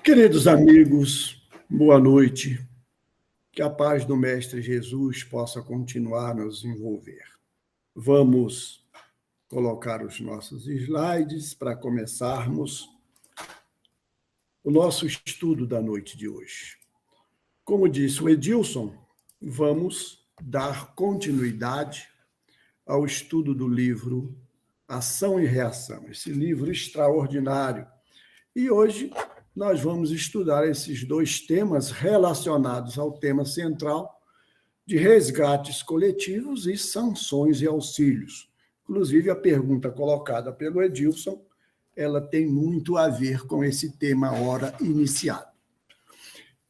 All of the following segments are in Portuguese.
Queridos amigos, boa noite. Que a paz do Mestre Jesus possa continuar a nos envolver. Vamos colocar os nossos slides para começarmos o nosso estudo da noite de hoje. Como disse o Edilson, vamos dar continuidade ao estudo do livro Ação e Reação, esse livro extraordinário. E hoje nós vamos estudar esses dois temas relacionados ao tema central de resgates coletivos e sanções e auxílios. Inclusive, a pergunta colocada pelo Edilson, ela tem muito a ver com esse tema ora iniciado.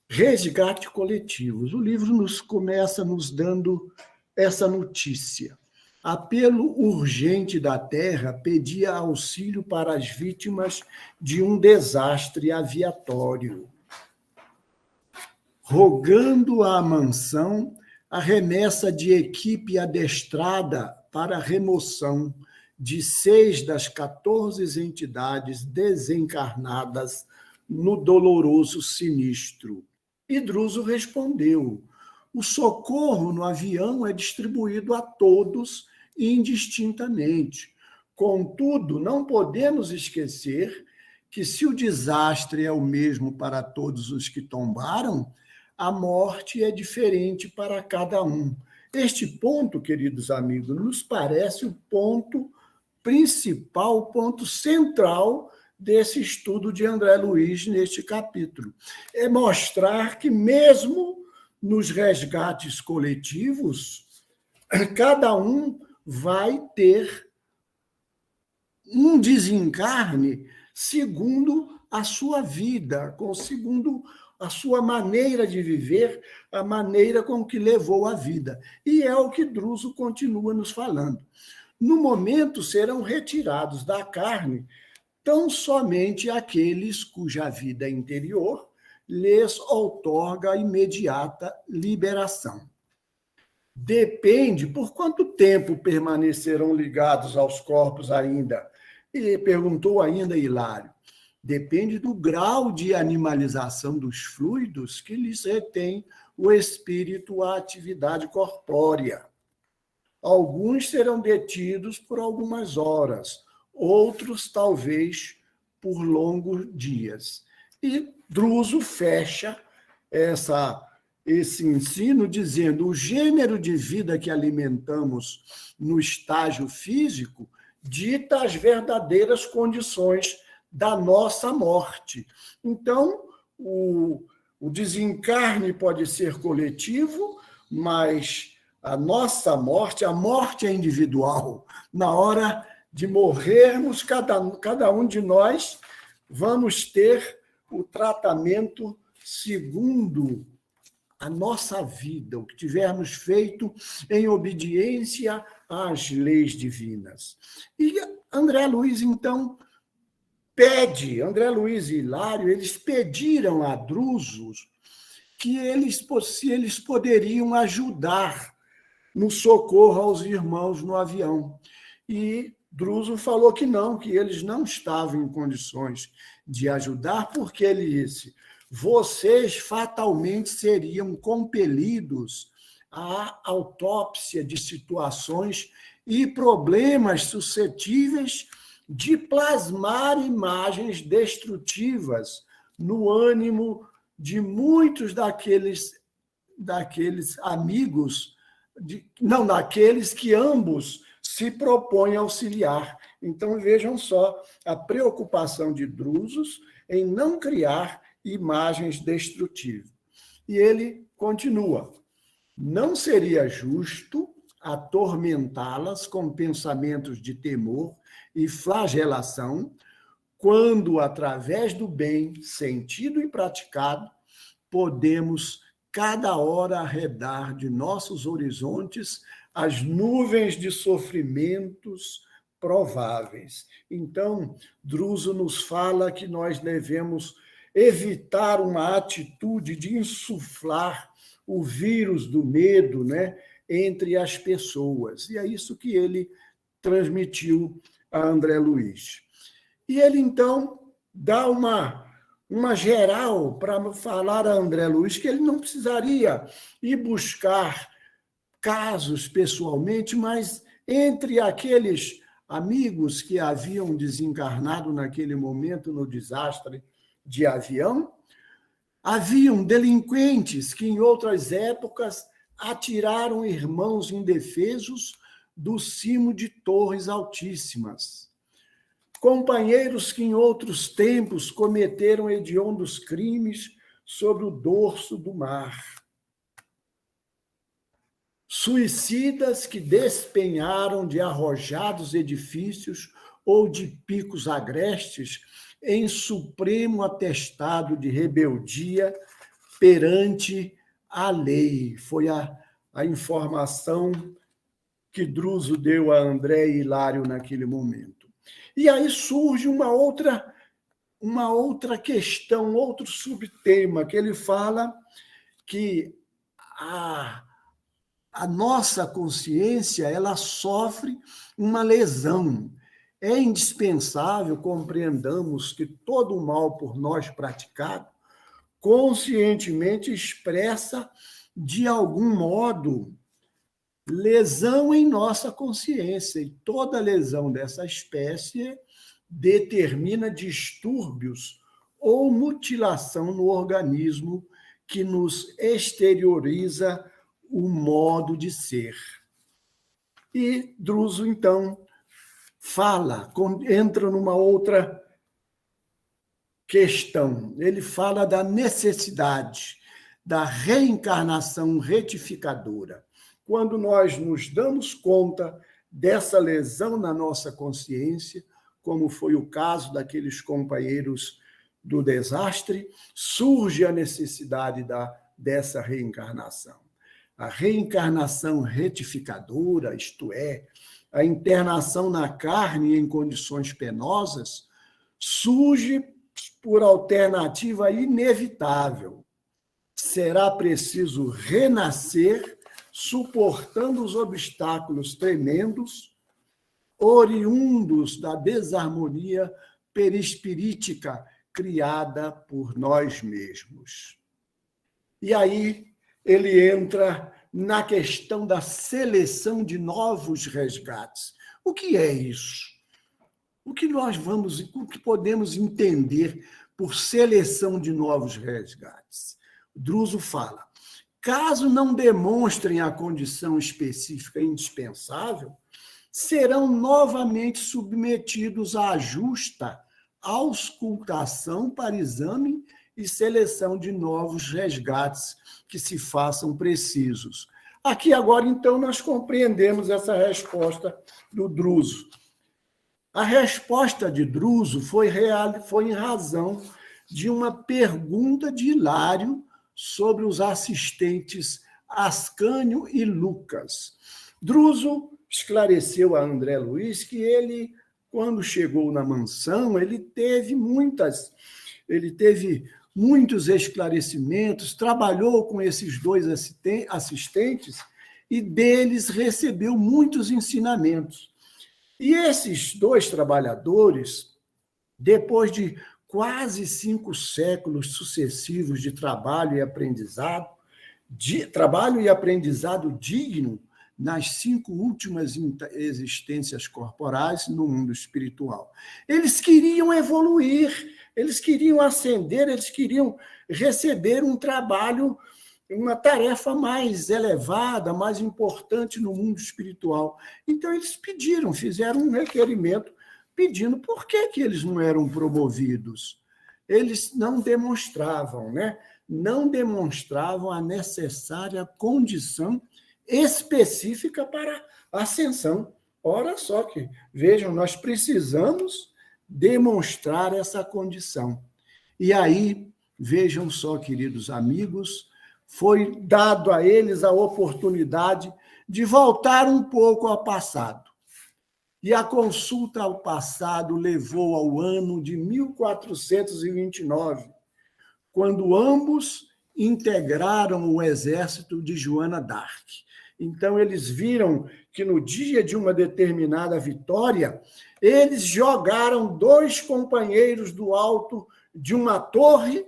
Resgate coletivos. O livro começa nos dando essa notícia. Apelo urgente da Terra pedia auxílio para as vítimas de um desastre aviatório. Rogando à mansão a remessa de equipe adestrada para a remoção de 6 das 14 entidades desencarnadas no doloroso sinistro. E Druso respondeu: o socorro no avião é distribuído a todos indistintamente. Contudo, não podemos esquecer que, se o desastre é o mesmo para todos os que tombaram, a morte é diferente para cada um. Este ponto, queridos amigos, nos parece o ponto principal, o ponto central desse estudo de André Luiz neste capítulo. É mostrar que, mesmo nos resgates coletivos, cada um vai ter um desencarne segundo a sua vida, segundo a sua maneira de viver, a maneira com que levou a vida. E é o que Druso continua nos falando. No momento, serão retirados da carne tão somente aqueles cuja vida interior lhes outorga a imediata liberação. Depende por quanto tempo permanecerão ligados aos corpos ainda. E perguntou ainda Hilário. Depende do grau de animalização dos fluidos que lhes retém o espírito à atividade corpórea. Alguns serão detidos por algumas horas, outros talvez por longos dias. E Druso fecha esse ensino dizendo: o gênero de vida que alimentamos no estágio físico dita as verdadeiras condições da nossa morte. Então, o desencarne pode ser coletivo, mas a nossa morte, a morte é individual. Na hora de morrermos, cada um de nós vamos ter o tratamento segundo a nossa vida, o que tivermos feito em obediência às leis divinas. E André Luiz, então, André Luiz e Hilário, eles pediram a Druso que se eles poderiam ajudar no socorro aos irmãos no avião. E Druso falou que não, que eles não estavam em condições de ajudar, porque ele disse: vocês fatalmente seriam compelidos à autópsia de situações e problemas suscetíveis de plasmar imagens destrutivas no ânimo de muitos daqueles amigos, daqueles que ambos se propõem a auxiliar. Então, vejam só a preocupação de Druso em não criar imagens destrutivas. E ele continua: não seria justo atormentá-las com pensamentos de temor e flagelação, quando, através do bem sentido e praticado, podemos cada hora arredar de nossos horizontes as nuvens de sofrimentos prováveis. Então, Druso nos fala que nós devemos evitar uma atitude de insuflar o vírus do medo, entre as pessoas. E é isso que ele transmitiu a André Luiz. E ele, então, dá uma uma geral para falar a André Luiz que ele não precisaria ir buscar casos pessoalmente, mas entre aqueles amigos que haviam desencarnado naquele momento no desastre de avião, haviam delinquentes que, em outras épocas, atiraram irmãos indefesos do cimo de torres altíssimas. Companheiros que, em outros tempos, cometeram hediondos crimes sobre o dorso do mar. Suicidas que despenharam de arrojados edifícios ou de picos agrestes em supremo atestado de rebeldia perante a lei. Foi a informação que Druso deu a André e Hilário naquele momento. E aí surge uma outra questão, outro subtema, que ele fala que a nossa consciência ela sofre uma lesão. É indispensável compreendamos que todo o mal por nós praticado conscientemente expressa, de algum modo, lesão em nossa consciência, e toda lesão dessa espécie determina distúrbios ou mutilação no organismo que nos exterioriza o modo de ser. E Druso, então, entra numa outra questão. Ele fala da necessidade da reencarnação retificadora. Quando nós nos damos conta dessa lesão na nossa consciência, como foi o caso daqueles companheiros do desastre, surge a necessidade dessa reencarnação. A reencarnação retificadora, isto é, a internação na carne em condições penosas, surge por alternativa inevitável. Será preciso renascer, suportando os obstáculos tremendos, oriundos da desarmonia perispirítica criada por nós mesmos. E aí ele entra na questão da seleção de novos resgates. O que é isso? O que podemos entender por seleção de novos resgates? Druso fala: caso não demonstrem a condição específica indispensável, serão novamente submetidos à justa auscultação para exame e seleção de novos resgates que se façam precisos. Aqui agora, então, nós compreendemos essa resposta do Druso. A resposta de Druso foi em razão de uma pergunta de Hilário sobre os assistentes Ascânio e Lucas. Druso esclareceu a André Luiz que ele, quando chegou na mansão, ele teve muitos esclarecimentos, trabalhou com esses dois assistentes e deles recebeu muitos ensinamentos. E esses dois trabalhadores, depois de quase 5 séculos sucessivos de trabalho e aprendizado digno nas 5 últimas existências corporais no mundo espiritual. Eles queriam evoluir, eles queriam ascender, eles queriam receber um trabalho, uma tarefa mais elevada, mais importante no mundo espiritual. Então, eles fizeram um requerimento pedindo por que eles não eram promovidos. Eles não demonstravam, Não demonstravam a necessária condição específica para a ascensão. Ora só que, vejam, nós precisamos demonstrar essa condição. E aí, vejam só, queridos amigos, foi dado a eles a oportunidade de voltar um pouco ao passado. E a consulta ao passado levou ao ano de 1429, quando ambos integraram o exército de Joana d'Arc. Então, eles viram que no dia de uma determinada vitória, eles jogaram 2 companheiros do alto de uma torre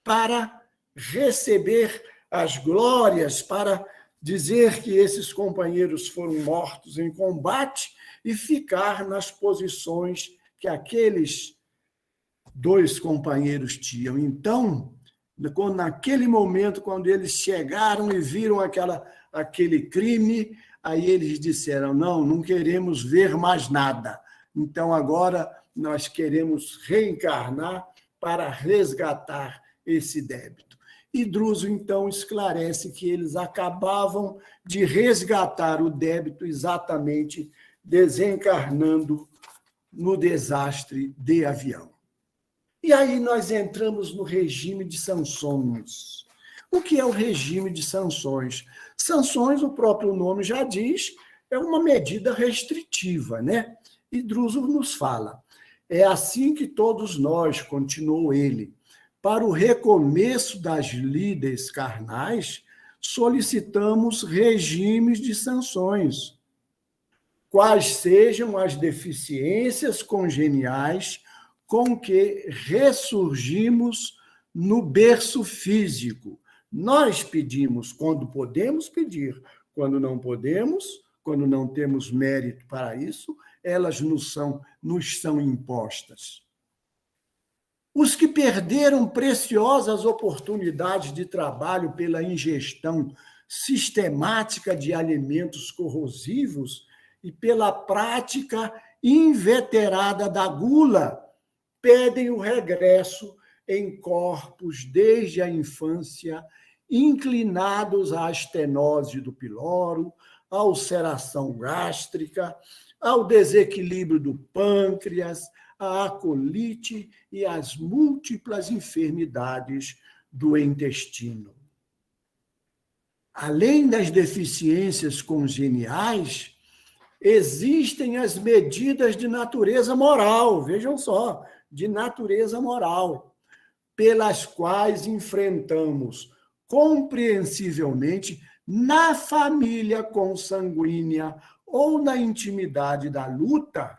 para receber as glórias, para dizer que esses companheiros foram mortos em combate e ficar nas posições que aqueles dois companheiros tinham. Então, naquele momento, quando eles chegaram e viram aquele crime, aí eles disseram, não queremos ver mais nada. Então, agora, nós queremos reencarnar para resgatar esse débito. E Druso, então, esclarece que eles acabavam de resgatar o débito exatamente desencarnando no desastre de avião. E aí nós entramos no regime de sanções. O que é o regime de sanções? Sanções, o próprio nome já diz, é uma medida restritiva, né? E Druso nos fala, é assim que todos nós, continuou ele, para o recomeço das lides carnais, solicitamos regimes de sanções, quais sejam as deficiências congeniais com que ressurgimos no berço físico. Nós pedimos quando podemos pedir, quando não podemos, quando não temos mérito para isso, elas nos são impostas. Os que perderam preciosas oportunidades de trabalho pela ingestão sistemática de alimentos corrosivos e pela prática inveterada da gula, pedem o regresso em corpos desde a infância, inclinados à estenose do piloro, à ulceração gástrica, ao desequilíbrio do pâncreas, à acolite e às múltiplas enfermidades do intestino. Além das deficiências congeniais, existem as medidas de natureza moral, vejam só, de natureza moral, pelas quais enfrentamos compreensivelmente na família consanguínea ou na intimidade da luta,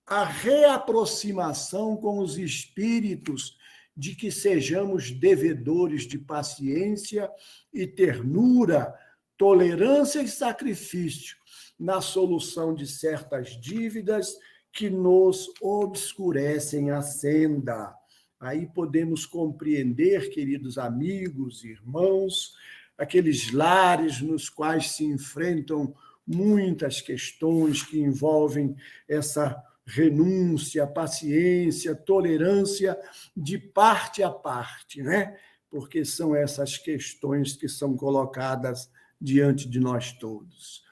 a reaproximação com os espíritos de que sejamos devedores de paciência e ternura, tolerância e sacrifício na solução de certas dívidas que nos obscurecem a senda. Aí podemos compreender, queridos amigos, irmãos, aqueles lares nos quais se enfrentam muitas questões que envolvem essa renúncia, paciência, tolerância de parte a parte, né? Porque são essas questões que são colocadas diante de nós todos.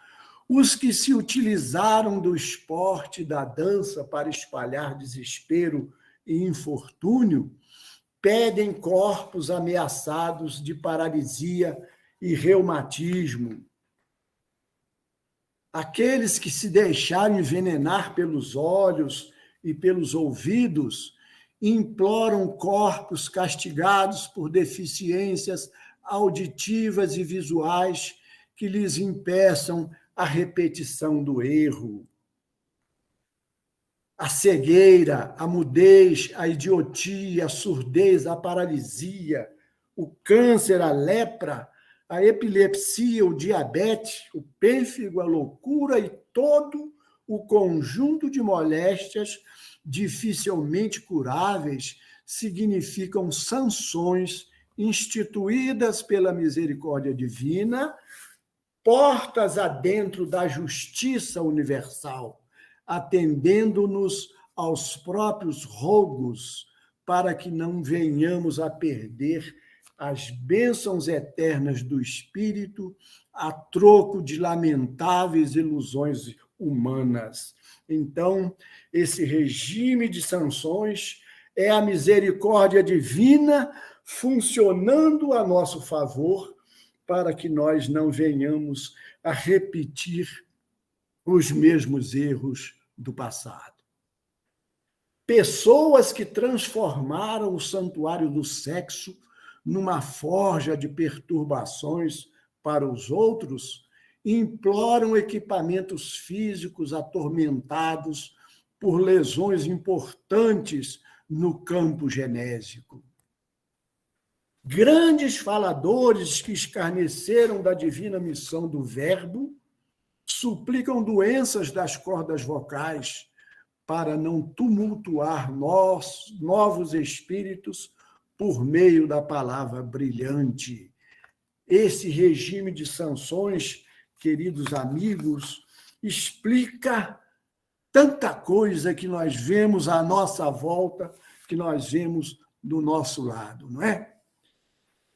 Os que se utilizaram do esporte e da dança para espalhar desespero e infortúnio, pedem corpos ameaçados de paralisia e reumatismo. Aqueles que se deixaram envenenar pelos olhos e pelos ouvidos imploram corpos castigados por deficiências auditivas e visuais que lhes impeçam a repetição do erro. A cegueira, a mudez, a idiotia, a surdez, a paralisia, o câncer, a lepra, a epilepsia, o diabetes, o pênfigo, a loucura e todo o conjunto de moléstias dificilmente curáveis significam sanções instituídas pela misericórdia divina, portas adentro da justiça universal, atendendo-nos aos próprios rogos, para que não venhamos a perder as bênçãos eternas do Espírito a troco de lamentáveis ilusões humanas. Então, esse regime de sanções é a misericórdia divina funcionando a nosso favor para que nós não venhamos a repetir os mesmos erros do passado. Pessoas que transformaram o santuário do sexo numa forja de perturbações para os outros, imploram equipamentos físicos atormentados por lesões importantes no campo genésico. Grandes faladores que escarneceram da divina missão do Verbo suplicam doenças das cordas vocais para não tumultuar novos espíritos por meio da palavra brilhante. Esse regime de sanções, queridos amigos, explica tanta coisa que nós vemos à nossa volta, que nós vemos do nosso lado, não é?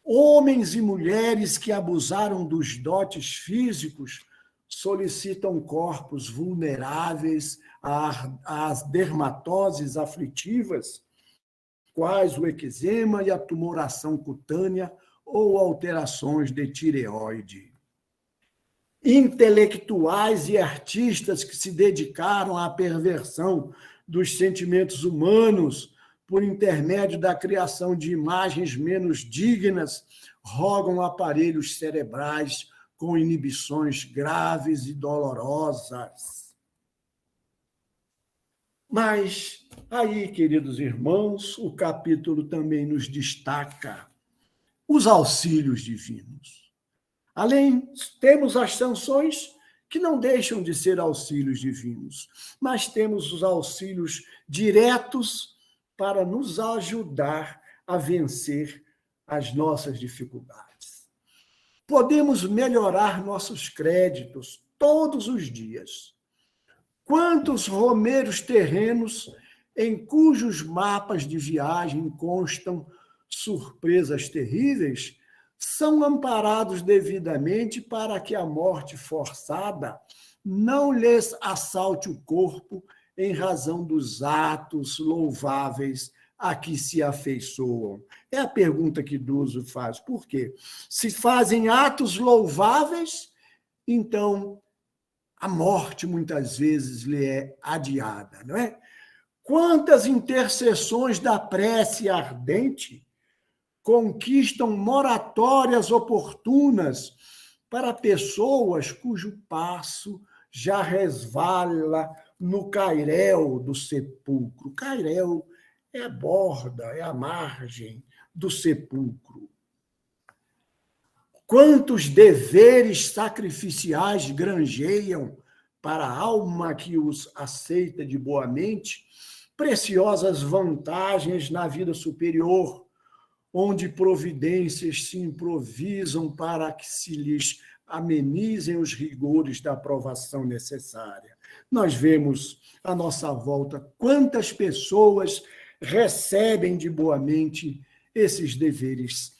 Homens e mulheres que abusaram dos dotes físicos solicitam corpos vulneráveis às dermatoses aflitivas, quais o eczema e a tumoração cutânea ou alterações de tireoide. Intelectuais e artistas que se dedicaram à perversão dos sentimentos humanos por intermédio da criação de imagens menos dignas, rogam aparelhos cerebrais com inibições graves e dolorosas. Mas aí, queridos irmãos, o capítulo também nos destaca os auxílios divinos. Além, temos as sanções que não deixam de ser auxílios divinos, mas temos os auxílios diretos para nos ajudar a vencer as nossas dificuldades. Podemos melhorar nossos créditos todos os dias. Quantos romeiros terrenos em cujos mapas de viagem constam surpresas terríveis são amparados devidamente para que a morte forçada não lhes assalte o corpo em razão dos atos louváveis a que se afeiçoam? É a pergunta que Duso faz. Por quê? Se fazem atos louváveis, então a morte muitas vezes lhe é adiada, não é? Quantas intercessões da prece ardente conquistam moratórias oportunas para pessoas cujo passo já resvala no cairel do sepulcro. Cairel é a borda, é a margem do sepulcro. Quantos deveres sacrificiais granjeiam para a alma que os aceita de boa mente preciosas vantagens na vida superior, onde providências se improvisam para que se lhes amenizem os rigores da provação necessária. Nós vemos à nossa volta quantas pessoas recebem de boa mente esses deveres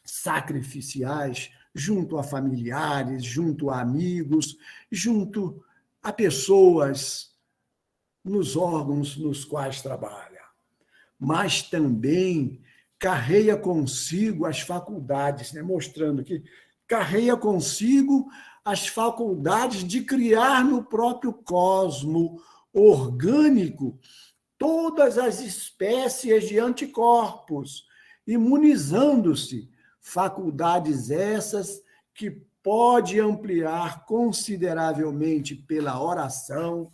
sacrificiais junto a familiares, junto a amigos, junto a pessoas nos órgãos nos quais trabalha. Mas também carrega consigo as faculdades, né? Mostrando que carrega consigo as faculdades de criar no próprio cosmo orgânico todas as espécies de anticorpos, imunizando-se, faculdades essas que pode ampliar consideravelmente pela oração,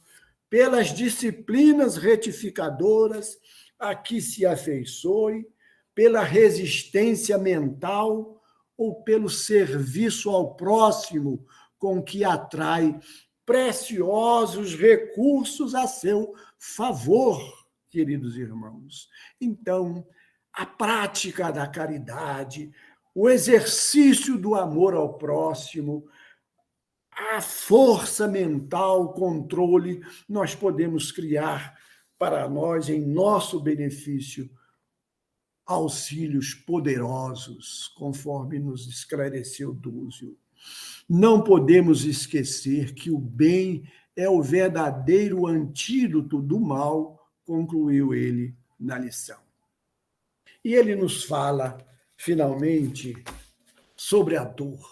pelas disciplinas retificadoras a que se afeiçoe, pela resistência mental ou pelo serviço ao próximo com que atrai preciosos recursos a seu favor, queridos irmãos. Então, a prática da caridade, o exercício do amor ao próximo, a força mental, o controle, nós podemos criar para nós, em nosso benefício, auxílios poderosos, conforme nos esclareceu Dúzio. Não podemos esquecer que o bem é o verdadeiro antídoto do mal, concluiu ele na lição. E ele nos fala, finalmente, sobre a dor.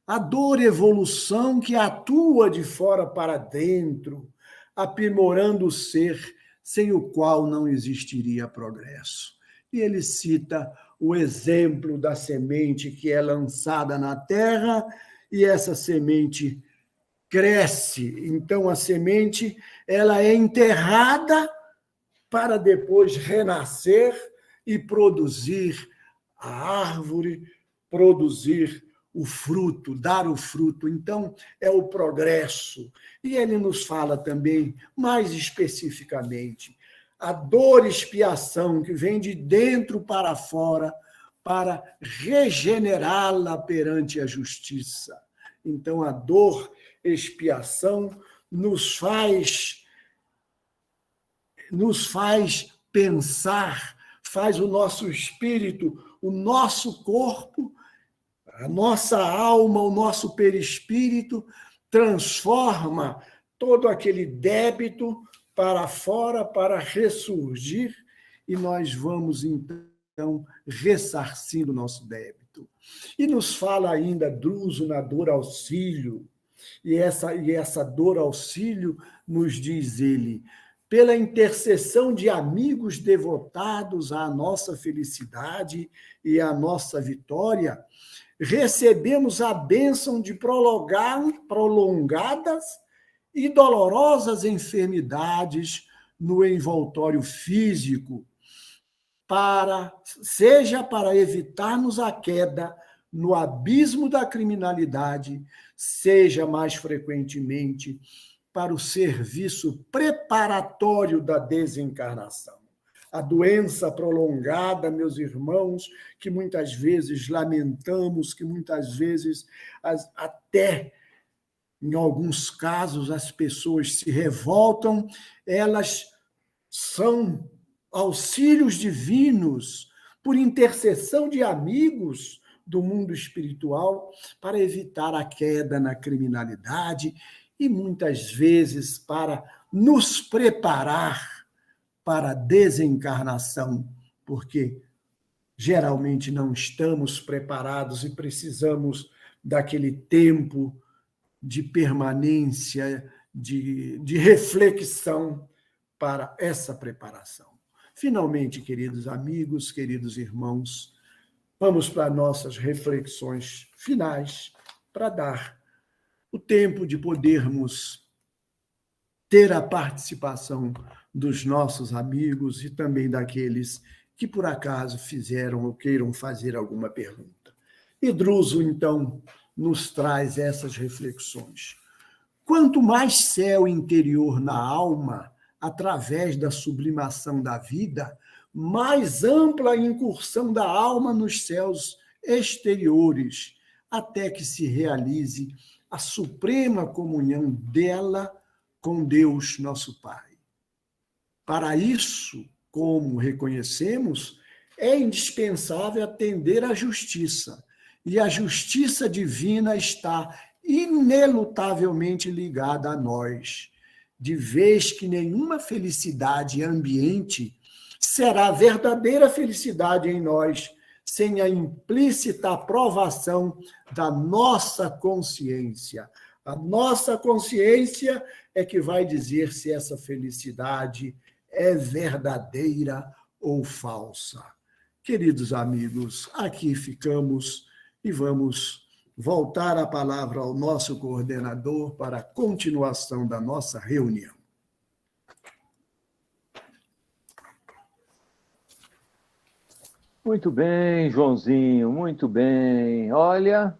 A dor evolução que atua de fora para dentro, aprimorando o ser, sem o qual não existiria progresso. E ele cita o exemplo da semente que é lançada na terra e essa semente cresce. Então, a semente ela é enterrada para depois renascer e produzir a árvore, produzir o fruto, dar o fruto. Então, é o progresso. E ele nos fala também, mais especificamente, a dor e expiação que vem de dentro para fora para regenerá-la perante a justiça. Então, a dor, expiação, nos faz pensar, faz o nosso espírito, o nosso corpo, a nossa alma, o nosso perispírito, transforma todo aquele débito para fora, para ressurgir, e nós vamos, então, ressarcindo o nosso débito. E nos fala ainda Druso na dor auxílio, e essa dor auxílio, nos diz ele, pela intercessão de amigos devotados à nossa felicidade e à nossa vitória, recebemos a bênção de prolongadas e dolorosas enfermidades no envoltório físico, seja para evitarmos a queda no abismo da criminalidade, seja mais frequentemente para o serviço preparatório da desencarnação. A doença prolongada, meus irmãos, que muitas vezes lamentamos, que muitas vezes até, em alguns casos, as pessoas se revoltam, elas são auxílios divinos por intercessão de amigos do mundo espiritual para evitar a queda na criminalidade e muitas vezes para nos preparar para a desencarnação, porque geralmente não estamos preparados e precisamos daquele tempo de permanência, de reflexão para essa preparação. Finalmente, queridos amigos, queridos irmãos, vamos para nossas reflexões finais para dar o tempo de podermos ter a participação dos nossos amigos e também daqueles que, por acaso, fizeram ou queiram fazer alguma pergunta. E Druso, então, nos traz essas reflexões. Quanto mais céu interior na alma, através da sublimação da vida, mais ampla a incursão da alma nos céus exteriores, até que se realize a suprema comunhão dela com Deus, nosso Pai. Para isso, como reconhecemos, é indispensável atender à justiça, e a justiça divina está inelutavelmente ligada a nós, de vez que nenhuma felicidade ambiente será verdadeira felicidade em nós, sem a implícita aprovação da nossa consciência. A nossa consciência é que vai dizer se essa felicidade é verdadeira ou falsa. Queridos amigos, aqui ficamos e vamos voltar a palavra ao nosso coordenador para a continuação da nossa reunião. Muito bem, Joãozinho, muito bem. Olha,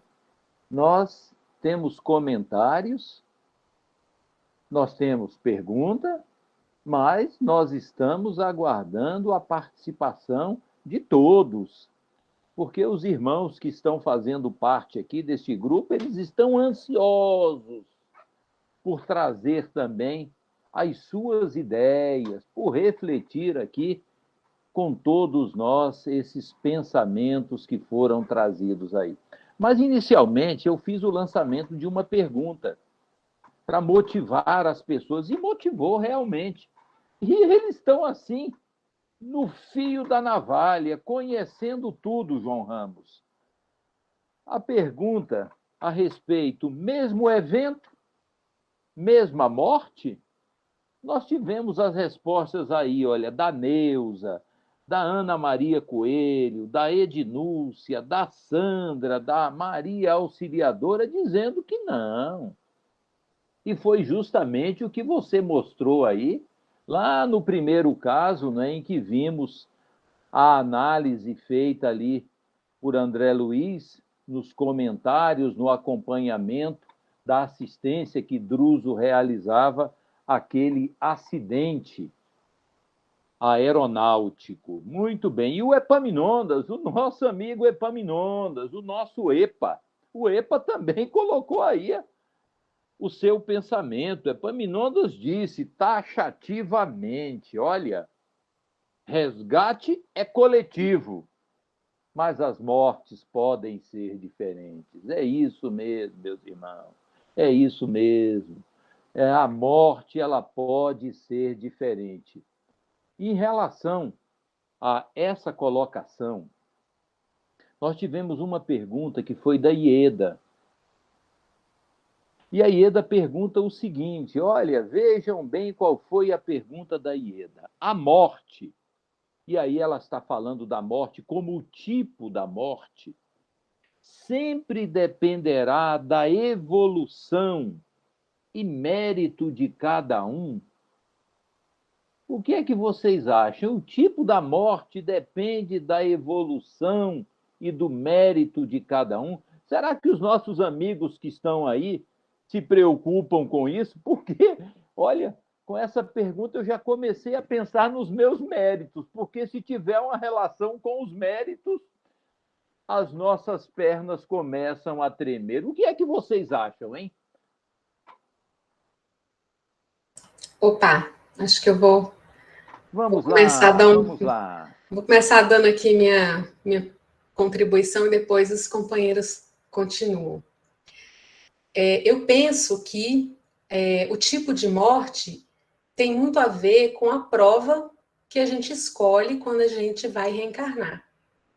nós temos comentários, nós temos pergunta, mas nós estamos aguardando a participação de todos, porque os irmãos que estão fazendo parte aqui deste grupo, eles estão ansiosos por trazer também as suas ideias, por refletir aqui com todos nós esses pensamentos que foram trazidos aí. Mas, inicialmente, eu fiz o lançamento de uma pergunta para motivar as pessoas, e motivou realmente. E eles estão assim, no fio da navalha, conhecendo tudo, João Ramos. A pergunta a respeito, mesmo evento, mesma morte, nós tivemos as respostas aí, olha, da Neuza, da Ana Maria Coelho, da Ednúcia, da Sandra, da Maria Auxiliadora, dizendo que não. E foi justamente o que você mostrou aí Lá no primeiro caso, né, em que vimos a análise feita ali por André Luiz, nos comentários, no acompanhamento da assistência que Druso realizava àquele acidente aeronáutico. Muito bem. E o Epaminondas, o nosso amigo Epaminondas, o nosso EPA. O EPA também colocou aí o seu pensamento. Epaminondas disse taxativamente: olha, resgate é coletivo, mas as mortes podem ser diferentes. É isso mesmo, meus irmãos. É isso mesmo. A morte ela pode ser diferente. Em relação a essa colocação, nós tivemos uma pergunta que foi da Ieda. E a Ieda pergunta o seguinte: olha, vejam bem qual foi a pergunta da Ieda. A morte, e aí ela está falando da morte como o tipo da morte, sempre dependerá da evolução e mérito de cada um. O que é que vocês acham? O tipo da morte depende da evolução e do mérito de cada um? Será que os nossos amigos que estão aí se preocupam com isso? Porque, olha, com essa pergunta eu já comecei a pensar nos meus méritos, porque se tiver uma relação com os méritos, as nossas pernas começam a tremer. O que é que vocês acham, hein? Opa, acho que eu vou Vamos começar lá, vamos lá. vou começar dando aqui minha contribuição e depois os companheiros continuam. Eu penso que o tipo de morte tem muito a ver com a prova que a gente escolhe quando a gente vai reencarnar.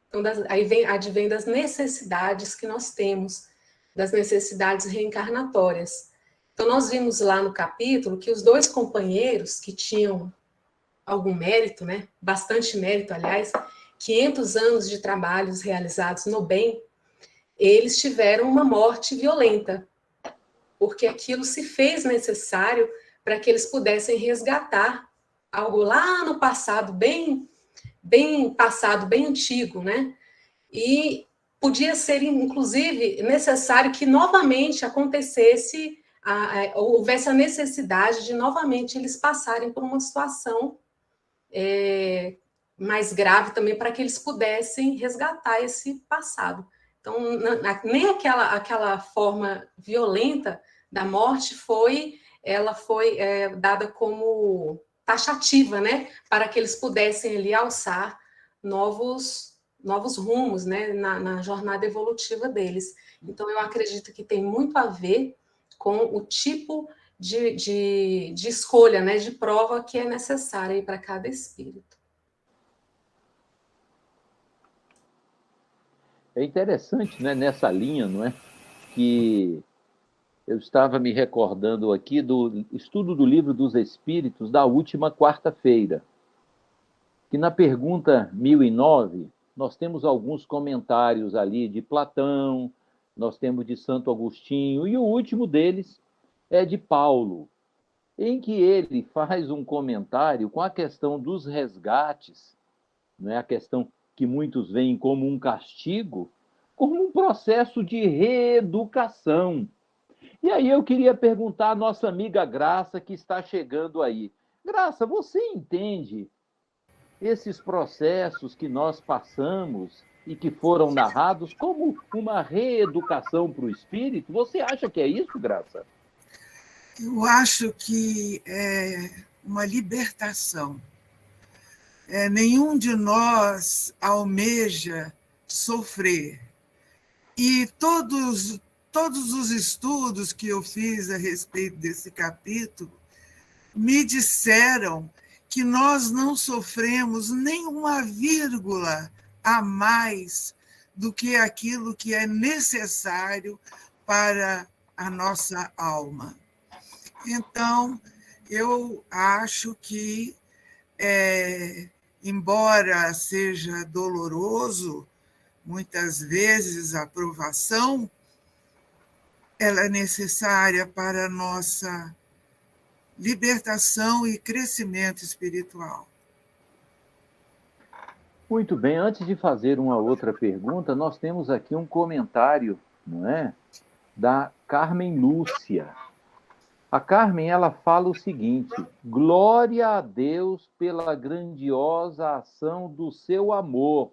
Então, advém das necessidades que nós temos, das necessidades reencarnatórias. Então, nós vimos lá no capítulo que os dois companheiros que tinham algum mérito, né? Bastante mérito, aliás, 500 anos de trabalhos realizados no bem, eles tiveram uma morte violenta, porque aquilo se fez necessário para que eles pudessem resgatar algo lá no passado, bem passado, bem antigo, né? E podia ser, inclusive, necessário que novamente acontecesse, houvesse a necessidade de novamente eles passarem por uma situação mais grave também para que eles pudessem resgatar esse passado. Então, nem aquela forma violenta da morte ela foi dada como taxativa, né, para que eles pudessem ali alçar novos rumos, né, na jornada evolutiva deles. Então, eu acredito que tem muito a ver com o tipo de escolha, né, de prova que é necessária para cada espírito. É interessante, né, nessa linha, não é? Que eu estava me recordando aqui do estudo do Livro dos Espíritos da última quarta-feira, que na pergunta 1009, nós temos alguns comentários ali de Platão, nós temos de Santo Agostinho, e o último deles é de Paulo, em que ele faz um comentário com a questão dos resgates, não é a questão que muitos veem como um castigo, como um processo de reeducação. E aí eu queria perguntar à nossa amiga Graça, que está chegando aí. Graça, você entende esses processos que nós passamos e que foram narrados como uma reeducação para o espírito? Você acha que é isso, Graça? Eu acho que é uma libertação. Nenhum de nós almeja sofrer. E todos os estudos que eu fiz a respeito desse capítulo me disseram que nós não sofremos nem uma vírgula a mais do que aquilo que é necessário para a nossa alma. Então, eu acho que, embora seja doloroso, muitas vezes a provação, ela é necessária para a nossa libertação e crescimento espiritual. Muito bem, antes de fazer uma outra pergunta, nós temos aqui um comentário, não é? Da Carmen Lúcia. A Carmen, ela fala o seguinte: glória a Deus pela grandiosa ação do seu amor,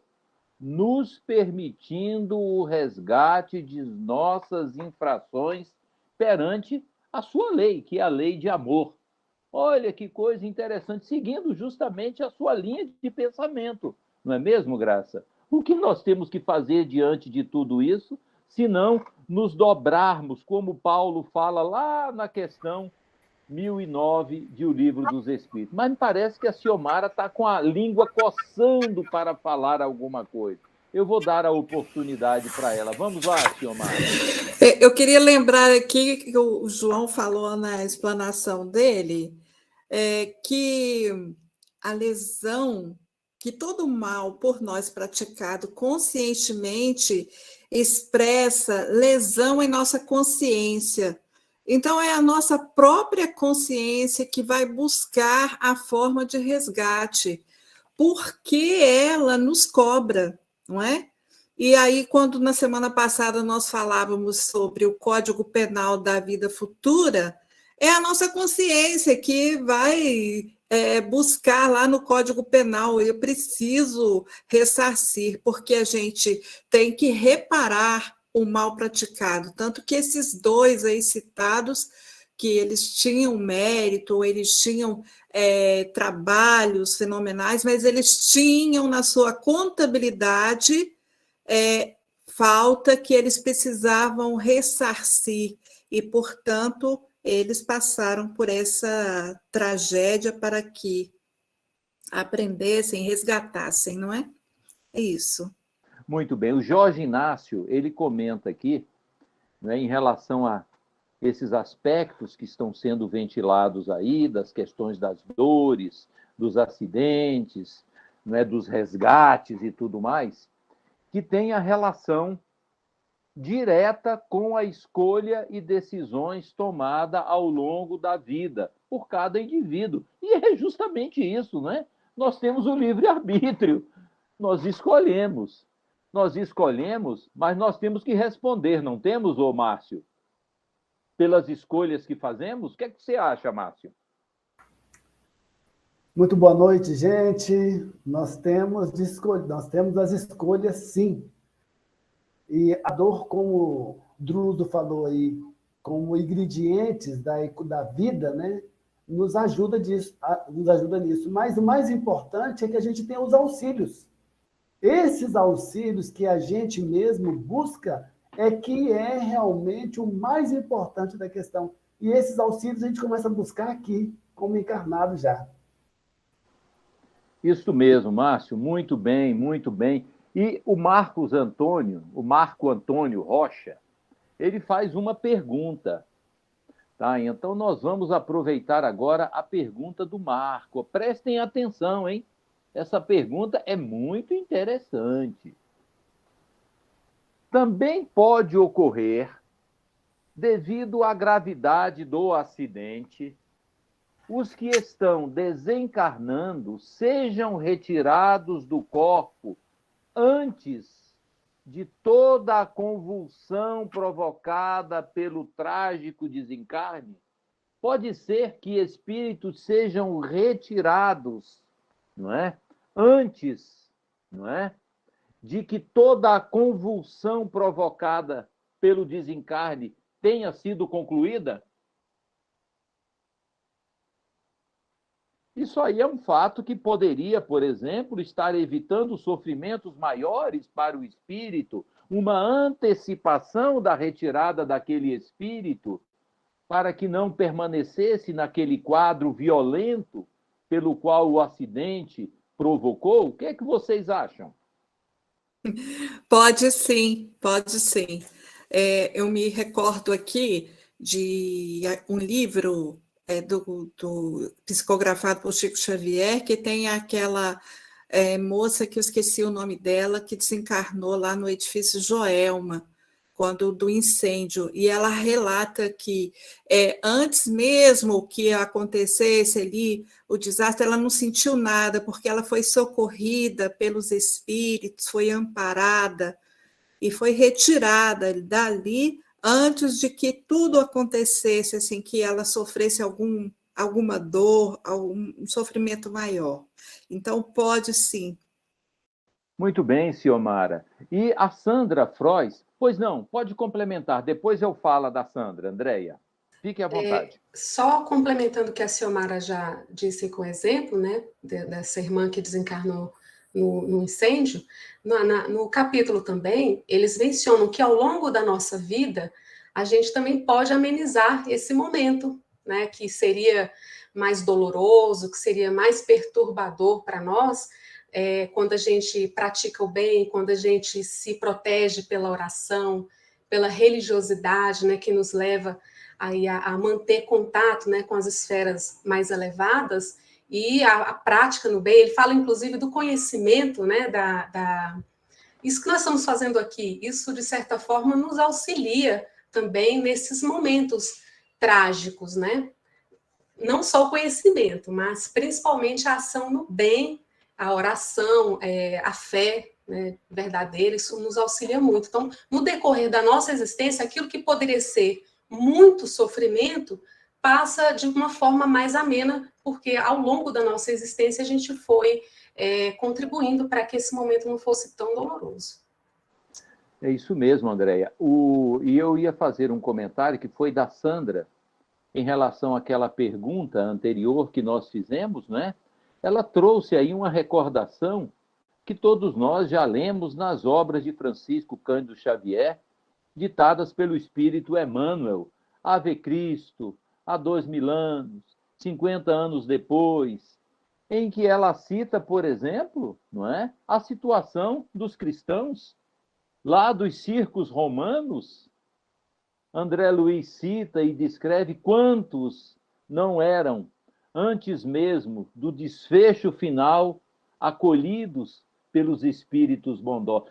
nos permitindo o resgate de nossas infrações perante a sua lei, que é a lei de amor. Olha que coisa interessante, seguindo justamente a sua linha de pensamento, não é mesmo, Graça? O que nós temos que fazer diante de tudo isso, se não nos dobrarmos, como Paulo fala lá na questão 1009 de O Livro dos Espíritos. Mas me parece que a Ciomara está com a língua coçando para falar alguma coisa. Eu vou dar a oportunidade para ela. Vamos lá, Ciomara. Eu queria lembrar aqui que o João falou na explanação dele, que a lesão, que todo mal por nós praticado conscientemente expressa lesão em nossa consciência. Então, é a nossa própria consciência que vai buscar a forma de resgate, porque ela nos cobra, não é? E aí, quando na semana passada nós falávamos sobre o Código Penal da vida futura, é a nossa consciência que vai buscar lá no Código Penal, eu preciso ressarcir, porque a gente tem que reparar o mal praticado. Tanto que esses dois aí citados, que eles tinham mérito, eles tinham trabalhos fenomenais, mas eles tinham na sua contabilidade falta que eles precisavam ressarcir, e, portanto, eles passaram por essa tragédia para que aprendessem, resgatassem, não é? É isso. Muito bem. O Jorge Inácio, ele comenta aqui, né, em relação a esses aspectos que estão sendo ventilados aí, das questões das dores, dos acidentes, né, dos resgates e tudo mais, que tem a relação direta com a escolha e decisões tomadas ao longo da vida por cada indivíduo. E é justamente isso, né? Nós temos o livre-arbítrio, nós escolhemos, mas nós temos que responder, não temos, ô Márcio? Pelas escolhas que fazemos? O que é que você acha, Márcio? Muito boa noite, gente. Nós temos as escolhas, sim. E a dor, como o Druso falou aí, como ingredientes da vida, né, nos ajuda nisso. Mas o mais importante é que a gente tenha os auxílios. Esses auxílios que a gente mesmo busca que é realmente o mais importante da questão. E esses auxílios a gente começa a buscar aqui, como encarnado já. Isso mesmo, Márcio, muito bem, muito bem. E o Marco Antônio Rocha, ele faz uma pergunta, tá? Então nós vamos aproveitar agora a pergunta do Marco. Prestem atenção, hein? Essa pergunta é muito interessante. Também pode ocorrer, devido à gravidade do acidente, os que estão desencarnando sejam retirados do corpo antes de toda a convulsão provocada pelo trágico desencarne? Pode ser que espíritos sejam retirados, não é? Antes, não é? De que toda a convulsão provocada pelo desencarne tenha sido concluída? Isso aí é um fato que poderia, por exemplo, estar evitando sofrimentos maiores para o espírito, uma antecipação da retirada daquele espírito, para que não permanecesse naquele quadro violento pelo qual o acidente provocou. O que é que vocês acham? Pode sim, pode sim. Eu me recordo aqui de um livro do psicografado por Chico Xavier, que tem aquela moça que eu esqueci o nome dela, que desencarnou lá no edifício Joelma. quando do incêndio, e ela relata que antes mesmo que acontecesse ali o desastre, ela não sentiu nada, porque ela foi socorrida pelos espíritos, foi amparada e foi retirada dali antes de que tudo acontecesse, assim, que ela sofresse alguma dor, algum sofrimento maior. Então, pode sim. Muito bem, Ciomara. E a Sandra Frois, pois não, pode complementar, depois eu falo da Sandra, Andréia. Fique à vontade. Só complementando o que a Ciomara já disse com exemplo, né, dessa irmã que desencarnou no incêndio, no capítulo também, eles mencionam que ao longo da nossa vida, a gente também pode amenizar esse momento, né, que seria mais doloroso, que seria mais perturbador para nós, quando a gente pratica o bem, quando a gente se protege pela oração, pela religiosidade, né, que nos leva aí a manter contato, né, com as esferas mais elevadas, e a prática no bem. Ele fala, inclusive, do conhecimento, né, isso que nós estamos fazendo aqui, isso, de certa forma, nos auxilia também nesses momentos trágicos, né? Não só o conhecimento, mas principalmente a ação no bem, a oração, a fé, né, verdadeira, isso nos auxilia muito. Então, no decorrer da nossa existência, aquilo que poderia ser muito sofrimento passa de uma forma mais amena, porque ao longo da nossa existência a gente foi contribuindo para que esse momento não fosse tão doloroso. É isso mesmo, Andréia. E eu ia fazer um comentário que foi da Sandra, em relação àquela pergunta anterior que nós fizemos, né? Ela trouxe aí uma recordação que todos nós já lemos nas obras de Francisco Cândido Xavier, ditadas pelo Espírito Emmanuel, Ave Cristo, há 2000 anos, 50 anos depois, em que ela cita, por exemplo, não é, a situação dos cristãos lá dos circos romanos. André Luiz cita e descreve quantos não eram, antes mesmo do desfecho final, acolhidos pelos espíritos bondosos.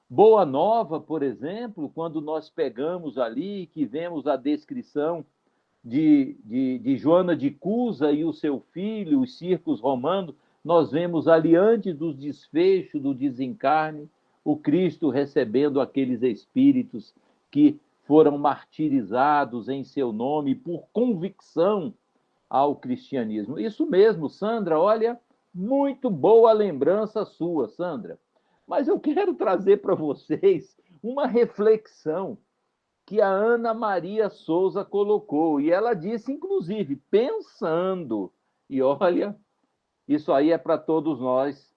Boa Nova, por exemplo, quando nós pegamos ali, que vemos a descrição de Joana de Cusa e o seu filho, os circos romanos, nós vemos ali, antes do desfecho, do desencarne, o Cristo recebendo aqueles espíritos que foram martirizados em seu nome por convicção ao cristianismo. Isso mesmo, Sandra, olha, muito boa lembrança sua, Sandra. Mas eu quero trazer para vocês uma reflexão que a Ana Maria Souza colocou, e ela disse, inclusive, pensando, e olha, isso aí é para todos nós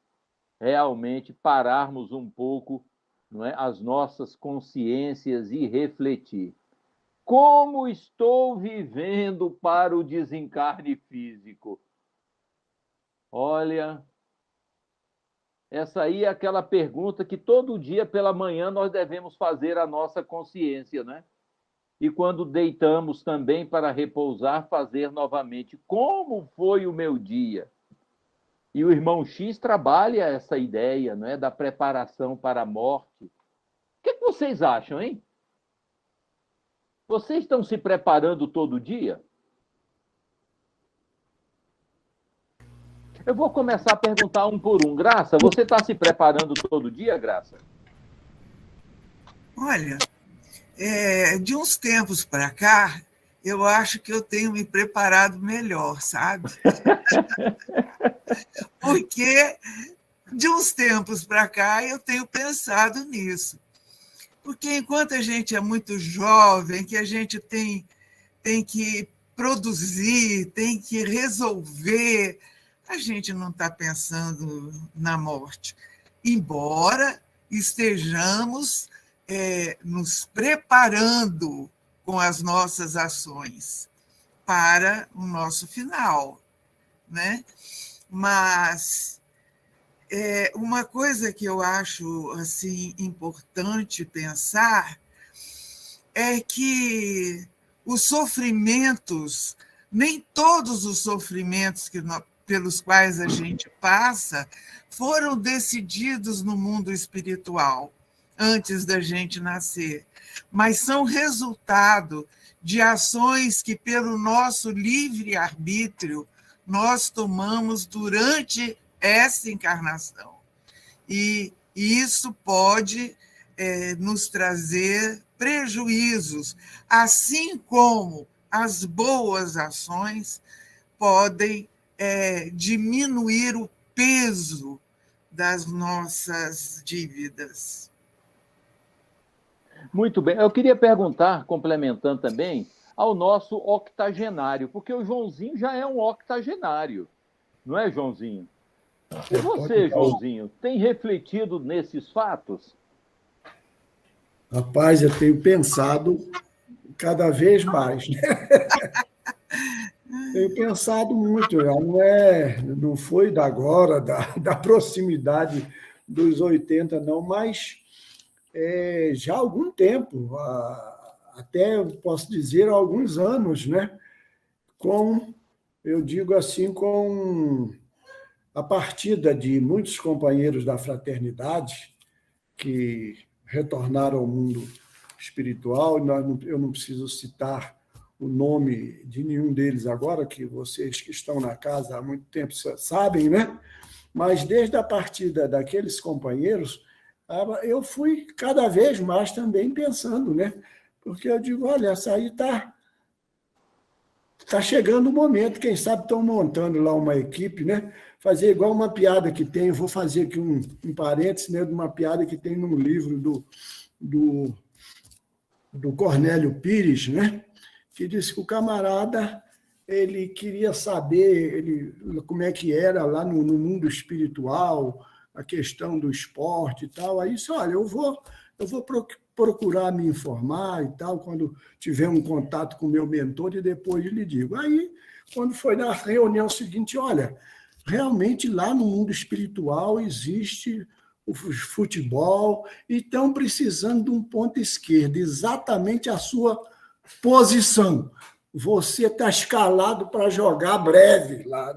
realmente pararmos um pouco, não é, as nossas consciências e refletir. Como estou vivendo para o desencarne físico? Olha, essa aí é aquela pergunta que todo dia pela manhã nós devemos fazer à nossa consciência, né? E quando deitamos também para repousar, fazer novamente. Como foi o meu dia? E o irmão X trabalha essa ideia, não é, da preparação para a morte. O que vocês acham, hein? Vocês estão se preparando todo dia? Eu vou começar a perguntar um por um. Graça, você está se preparando todo dia, Graça? Olha, de uns tempos para cá, eu acho que eu tenho me preparado melhor, sabe? Porque de uns tempos para cá eu tenho pensado nisso. Porque enquanto a gente é muito jovem, que a gente tem que produzir, tem que resolver, a gente não está pensando na morte. Embora estejamos nos preparando com as nossas ações para o nosso final, né? Mas uma coisa que eu acho assim importante pensar é que os sofrimentos, nem todos os sofrimentos pelos quais a gente passa foram decididos no mundo espiritual. antes da gente nascer, mas são resultado de ações que, pelo nosso livre-arbítrio, nós tomamos durante essa encarnação. E isso pode nos trazer prejuízos, assim como as boas ações podem diminuir o peso das nossas dívidas. Muito bem. Eu queria perguntar, complementando também, ao nosso octogenário, porque o Joãozinho já é um octogenário, não é, Joãozinho? E você, Joãozinho, tem refletido nesses fatos? Rapaz, eu tenho pensado cada vez mais, né? Tenho pensado muito, não foi da agora, da proximidade dos 80, não, mas já há algum tempo, até eu posso dizer há alguns anos, né? Eu digo assim, com a partida de muitos companheiros da fraternidade que retornaram ao mundo espiritual, eu não preciso citar o nome de nenhum deles agora, que vocês que estão na casa há muito tempo sabem, né? Mas desde a partida daqueles companheiros, eu fui cada vez mais também pensando, né? Porque eu digo, olha, essa aí tá chegando o momento, quem sabe estão montando lá uma equipe, né? Fazer igual uma piada que tem, eu vou fazer aqui um parênteses, né, de uma piada que tem num livro do Cornélio Pires, né? Que disse que o camarada ele queria saber como é que era lá no mundo espiritual, a questão do esporte e tal. Aí disse, olha, eu vou procurar me informar e tal, quando tiver um contato com o meu mentor, e depois lhe digo. Aí, quando foi na reunião seguinte, olha, realmente lá no mundo espiritual existe o futebol e estão precisando de um ponta esquerda, exatamente a sua posição. Você está escalado para jogar breve lá.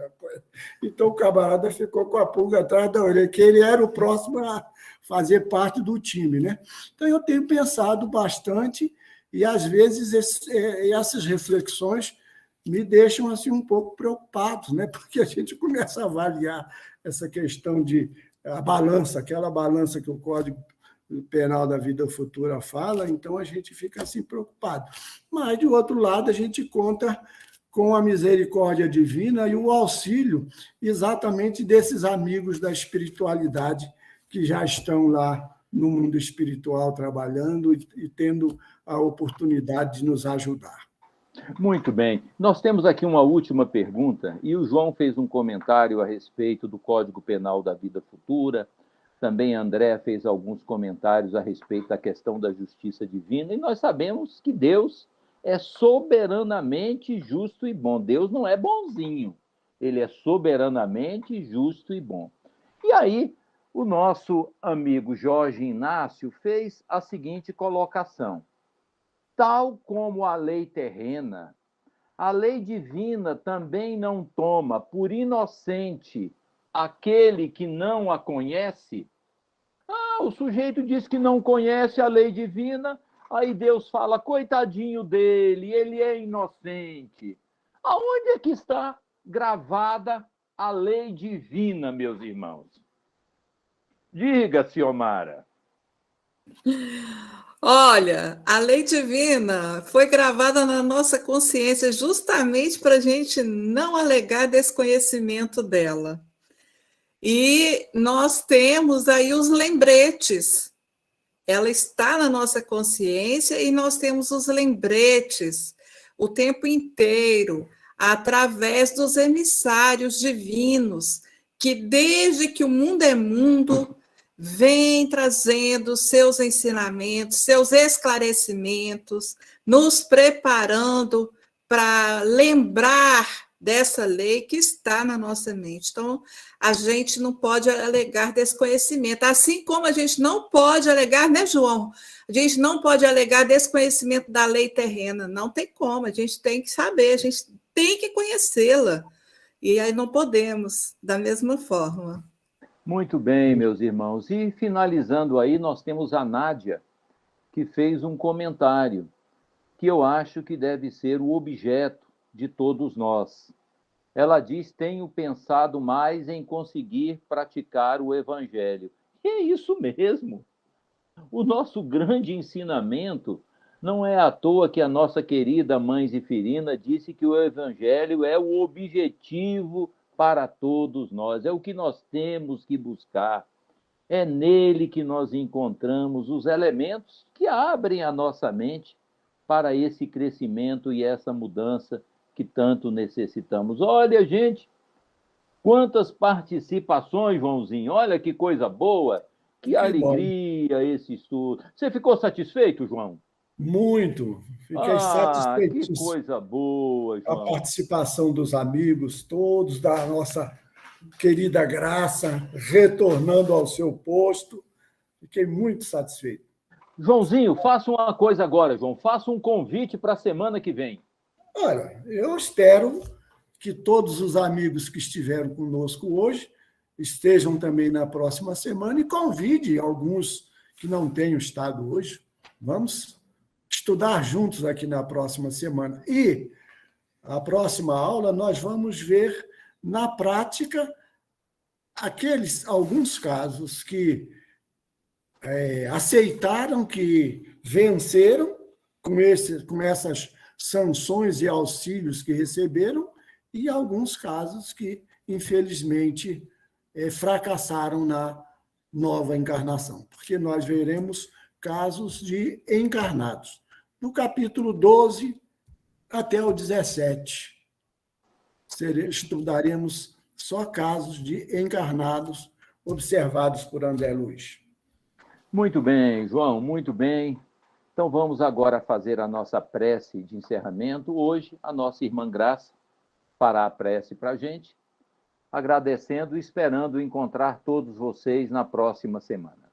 Então o camarada ficou com a pulga atrás da orelha, que ele era o próximo a fazer parte do time, né? Então eu tenho pensado bastante e às vezes essas reflexões me deixam assim um pouco preocupados, né? Porque a gente começa a avaliar essa questão de aquela balança que o Código Penal da Vida Futura fala, então a gente fica assim preocupado. Mas, de outro lado, a gente conta com a misericórdia divina e o auxílio exatamente desses amigos da espiritualidade que já estão lá no mundo espiritual trabalhando e tendo a oportunidade de nos ajudar. Muito bem. Nós temos aqui uma última pergunta, e o João fez um comentário a respeito do Código Penal da Vida Futura. Também André fez alguns comentários a respeito da questão da justiça divina, e nós sabemos que Deus é soberanamente justo e bom. Deus não é bonzinho, ele é soberanamente justo e bom. E aí, o nosso amigo Jorge Inácio fez a seguinte colocação: tal como a lei terrena, a lei divina também não toma por inocente aquele que não a conhece. O sujeito diz que não conhece a lei divina, aí Deus fala, coitadinho dele, ele é inocente. Aonde é que está gravada a lei divina, meus irmãos? Diga, Ciomara. Olha, a lei divina foi gravada na nossa consciência justamente para a gente não alegar desconhecimento dela. E nós temos aí os lembretes. Ela está na nossa consciência e nós temos os lembretes o tempo inteiro, através dos emissários divinos, que desde que o mundo é mundo, vem trazendo seus ensinamentos, seus esclarecimentos, nos preparando para lembrar dessa lei que está na nossa mente. Então, a gente não pode alegar desconhecimento, assim como a gente não pode alegar, né, João? A gente não pode alegar desconhecimento da lei terrena, não tem como, a gente tem que saber, a gente tem que conhecê-la, e aí não podemos, da mesma forma. Muito bem, meus irmãos. E finalizando aí, nós temos a Nádia, que fez um comentário que eu acho que deve ser o objeto de todos nós. Ela diz: tenho pensado mais em conseguir praticar o evangelho. E é isso mesmo. O nosso grande ensinamento não é à toa que a nossa querida mãe Zifirina disse que o evangelho é o objetivo para todos nós, é o que nós temos que buscar. É nele que nós encontramos os elementos que abrem a nossa mente para esse crescimento e essa mudança que tanto necessitamos. Olha, gente, quantas participações, Joãozinho. Olha que coisa boa, que alegria esse estudo. Você ficou satisfeito, João? Muito. Fiquei Que satisfeitíssimo coisa boa, com a João. participação dos amigos, todos da nossa querida Graça, retornando ao seu posto. Fiquei muito satisfeito. Joãozinho, faça uma coisa agora, João. Faça um convite para a semana que vem. Olha, eu espero que todos os amigos que estiveram conosco hoje estejam também na próxima semana e convide alguns que não tenham estado hoje. Vamos estudar juntos aqui na próxima semana. E a próxima aula nós vamos ver na prática alguns casos que aceitaram, que venceram com essas sanções e auxílios que receberam, e alguns casos que, infelizmente, fracassaram na nova encarnação, porque nós veremos casos de encarnados, do capítulo 12 até o 17. Estudaremos só casos de encarnados observados por André Luiz. Muito bem, João, muito bem. Então vamos agora fazer a nossa prece de encerramento. Hoje, a nossa irmã Graça fará a prece para a gente, agradecendo e esperando encontrar todos vocês na próxima semana.